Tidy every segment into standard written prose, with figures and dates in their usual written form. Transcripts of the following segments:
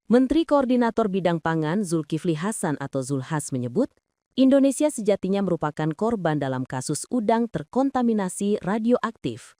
Menteri Koordinator Bidang Pangan Zulkifli Hasan atau Zulhas menyebut, Indonesia sejatinya merupakan korban dalam kasus udang terkontaminasi radioaktif.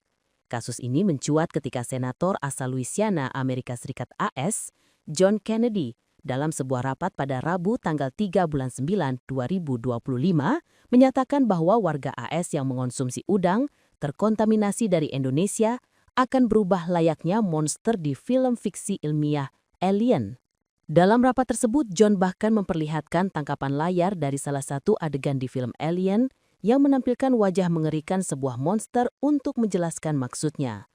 Kasus ini mencuat ketika Senator asal Louisiana, Amerika Serikat AS, John Kennedy, dalam sebuah rapat pada Rabu tanggal 3 bulan 9, 2025, menyatakan bahwa warga AS yang mengonsumsi udang terkontaminasi dari Indonesia akan berubah layaknya monster di film fiksi ilmiah Alien. Dalam rapat tersebut, John bahkan memperlihatkan tangkapan layar dari salah satu adegan di film Alien yang menampilkan wajah mengerikan sebuah monster untuk menjelaskan maksudnya.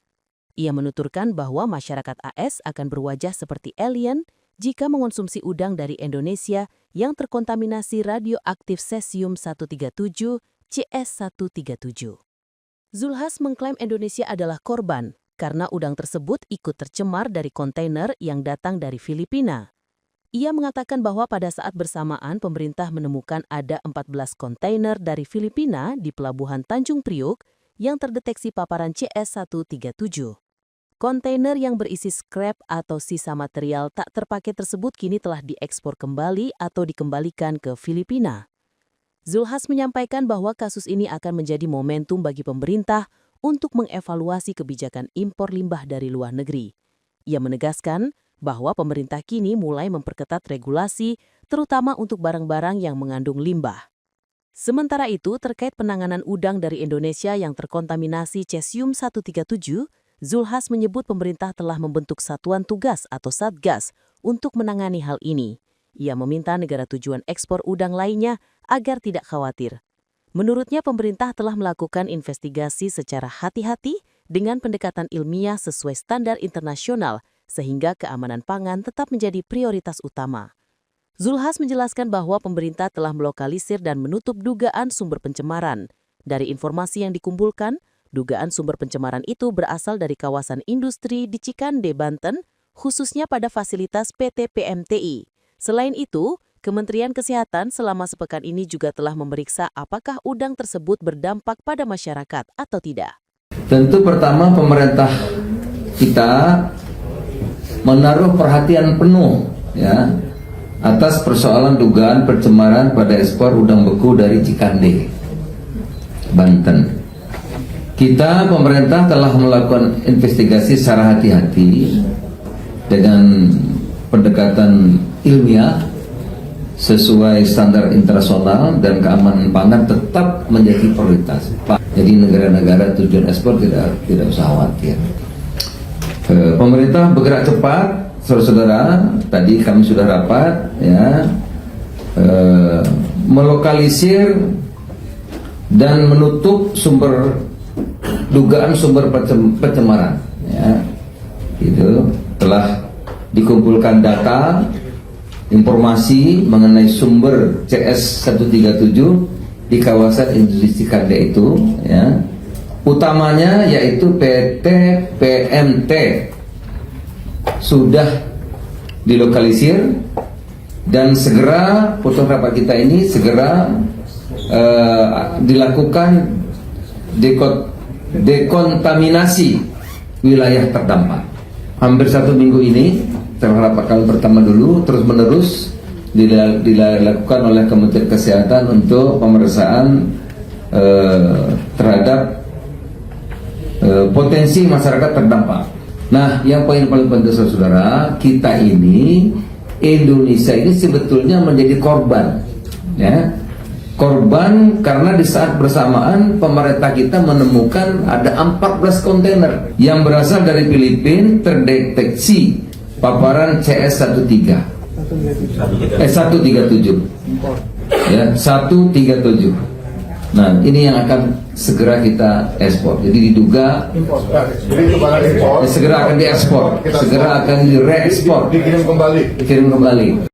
Ia menuturkan bahwa masyarakat AS akan berwajah seperti alien jika mengonsumsi udang dari Indonesia yang terkontaminasi radioaktif cesium-137 CS137. Zulhas mengklaim Indonesia adalah korban karena udang tersebut ikut tercemar dari kontainer yang datang dari Filipina. Ia mengatakan bahwa pada saat bersamaan pemerintah menemukan ada 14 kontainer dari Filipina di Pelabuhan Tanjung Priuk yang terdeteksi paparan CS137. Kontainer yang berisi scrap atau sisa material tak terpakai tersebut kini telah diekspor kembali atau dikembalikan ke Filipina. Zulhas menyampaikan bahwa kasus ini akan menjadi momentum bagi pemerintah untuk mengevaluasi kebijakan impor limbah dari luar negeri. Ia menegaskan bahwa pemerintah kini mulai memperketat regulasi, terutama untuk barang-barang yang mengandung limbah. Sementara itu, terkait penanganan udang dari Indonesia yang terkontaminasi cesium-137, Zulhas menyebut pemerintah telah membentuk satuan tugas atau Satgas untuk menangani hal ini. Ia meminta negara tujuan ekspor udang lainnya agar tidak khawatir. Menurutnya, pemerintah telah melakukan investigasi secara hati-hati dengan pendekatan ilmiah sesuai standar internasional sehingga keamanan pangan tetap menjadi prioritas utama. Zulhas menjelaskan bahwa pemerintah telah melokalisir dan menutup dugaan sumber pencemaran. Dari informasi yang dikumpulkan, dugaan sumber pencemaran itu berasal dari kawasan industri di Cikande, Banten, khususnya pada fasilitas PT PMTI. Selain itu, Kementerian Kesehatan selama sepekan ini juga telah memeriksa apakah udang tersebut berdampak pada masyarakat atau tidak. Tentu pertama pemerintah kita menaruh perhatian penuh ya atas persoalan dugaan pencemaran pada ekspor udang beku dari Cikande, Banten. Kita pemerintah telah melakukan investigasi secara hati-hati dengan pendekatan ilmiah sesuai standar internasional dan keamanan pangan tetap menjadi prioritas. Jadi negara-negara tujuan ekspor tidak usah khawatir. Pemerintah bergerak cepat, saudara-saudara. Tadi kami sudah rapat, ya, melokalisir dan menutup dugaan sumber pencemaran. Ya, itu telah dikumpulkan data, informasi mengenai sumber CS137 di kawasan industri Cikande itu, ya. Utamanya yaitu PT PMT sudah dilokalisir dan segera putusan rapat kita ini segera dilakukan dekontaminasi wilayah terdampak. Hampir 1 minggu ini setelah rapat kali pertama dulu terus-menerus dilakukan oleh Kementerian Kesehatan untuk pemeriksaan terhadap potensi masyarakat terdampak. Nah, yang paling penting saudara, kita ini Indonesia ini sebetulnya menjadi korban, ya. Korban karena di saat bersamaan pemerintah kita menemukan ada 14 kontainer yang berasal dari Filipina terdeteksi paparan CS137. Ya, 137. Nah, ini yang akan segera kita ekspor. Jadi diduga segera akan diekspor, segera akan direekspor, dikirim kembali.